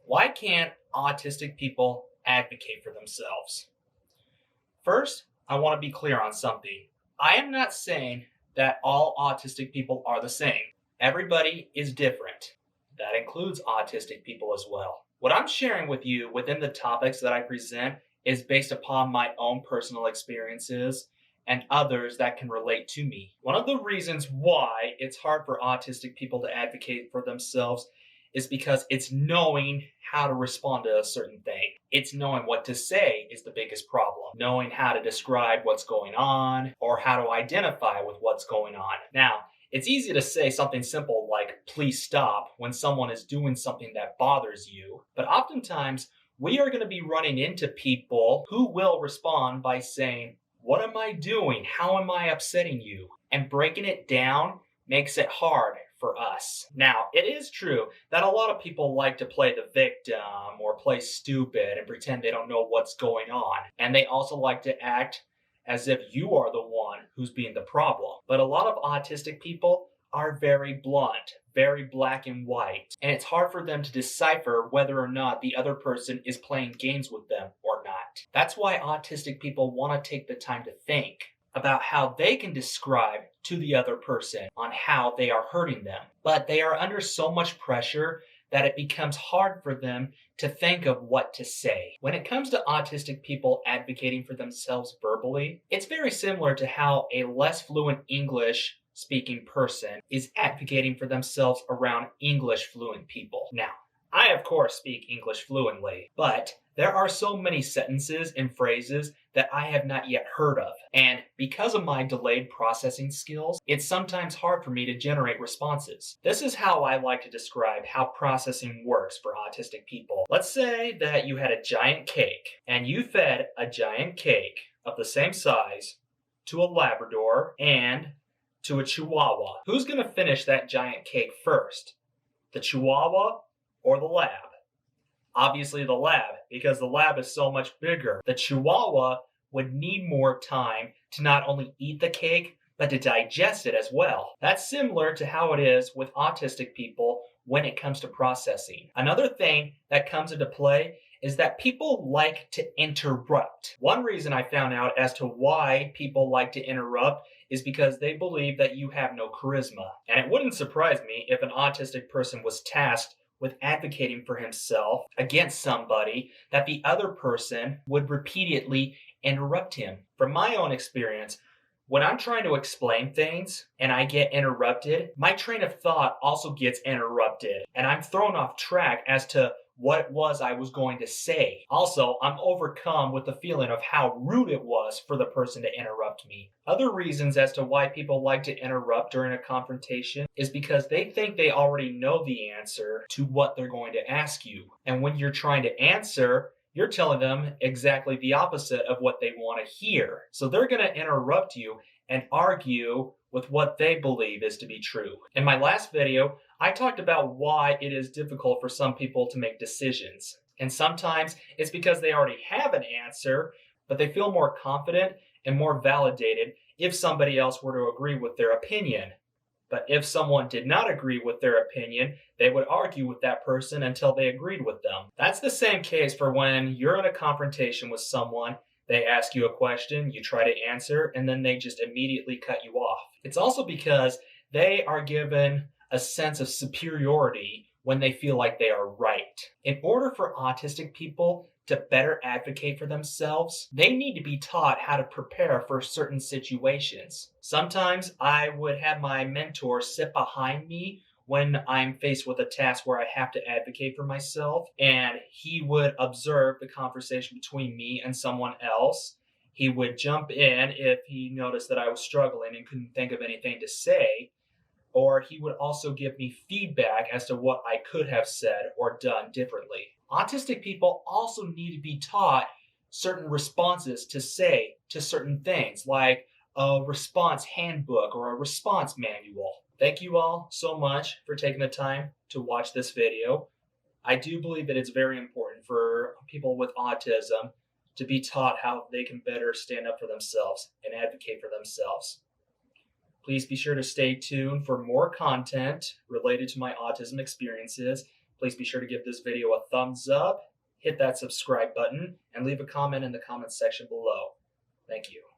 Why can't autistic people advocate for themselves? First, I want to be clear on something. I am not saying that all autistic people are the same. Everybody is different. That includes autistic people as well. What I'm sharing with you within the topics that I present is based upon my own personal experiences and others that can relate to me. One of the reasons why it's hard for autistic people to advocate for themselves is because it's knowing how to respond to a certain thing. It's knowing what to say is the biggest problem. Knowing how to describe what's going on or how to identify with what's going on. Now, it's easy to say something simple like, please stop, when someone is doing something that bothers you. But oftentimes, we are going to be running into people who will respond by saying, what am I doing? How am I upsetting you? And breaking it down makes it hard for us. Now, it is true that a lot of people like to play the victim or play stupid and pretend they don't know what's going on. And they also like to act as if you are the one who's being the problem. But a lot of autistic people are very blunt, very black and white. And it's hard for them to decipher whether or not the other person is playing games with them or not. That's why autistic people want to take the time to think about how they can describe to the other person on how they are hurting them. But they are under so much pressure that it becomes hard for them to think of what to say. When it comes to autistic people advocating for themselves verbally, it's very similar to how a less fluent English speaking person is advocating for themselves around English fluent people. Now, I of course speak English fluently, but there are so many sentences and phrases that I have not yet heard of. And because of my delayed processing skills, it's sometimes hard for me to generate responses. This is how I like to describe how processing works for autistic people. Let's say that you had a giant cake and you fed a giant cake of the same size to a Labrador and to a Chihuahua. Who's going to finish that giant cake first? The Chihuahua or the lab? Obviously the lab, because the lab is so much bigger. The Chihuahua would need more time to not only eat the cake, but to digest it as well. That's similar to how it is with autistic people when it comes to processing. Another thing that comes into play is that people like to interrupt. One reason I found out as to why people like to interrupt is because they believe that you have no charisma. And it wouldn't surprise me if an autistic person was tasked with advocating for himself against somebody, that the other person would repeatedly interrupt him. From my own experience, when I'm trying to explain things and I get interrupted, my train of thought also gets interrupted and I'm thrown off track as to what it was I was going to say. Also, I'm overcome with the feeling of how rude it was for the person to interrupt me. Other reasons as to why people like to interrupt during a confrontation is because they think they already know the answer to what they're going to ask you. And when you're trying to answer, you're telling them exactly the opposite of what they want to hear. So they're going to interrupt you and argue with what they believe is to be true. In my last video, I talked about why it is difficult for some people to make decisions. And sometimes it's because they already have an answer, but they feel more confident and more validated if somebody else were to agree with their opinion. But if someone did not agree with their opinion, they would argue with that person until they agreed with them. That's the same case for when you're in a confrontation with someone. They ask you a question, you try to answer, and then they just immediately cut you off. It's also because they are given a sense of superiority when they feel like they are right. In order for autistic people to better advocate for themselves, they need to be taught how to prepare for certain situations. Sometimes I would have my mentor sit behind me when I'm faced with a task where I have to advocate for myself, and he would observe the conversation between me and someone else. He would jump in if he noticed that I was struggling and couldn't think of anything to say, or he would also give me feedback as to what I could have said or done differently. Autistic people also need to be taught certain responses to say to certain things, like a response handbook or a response manual. Thank you all so much for taking the time to watch this video. I do believe that it's very important for people with autism to be taught how they can better stand up for themselves and advocate for themselves. Please be sure to stay tuned for more content related to my autism experiences Please be sure to give this video a thumbs up, hit that subscribe button, and leave a comment in the comments section below. Thank you.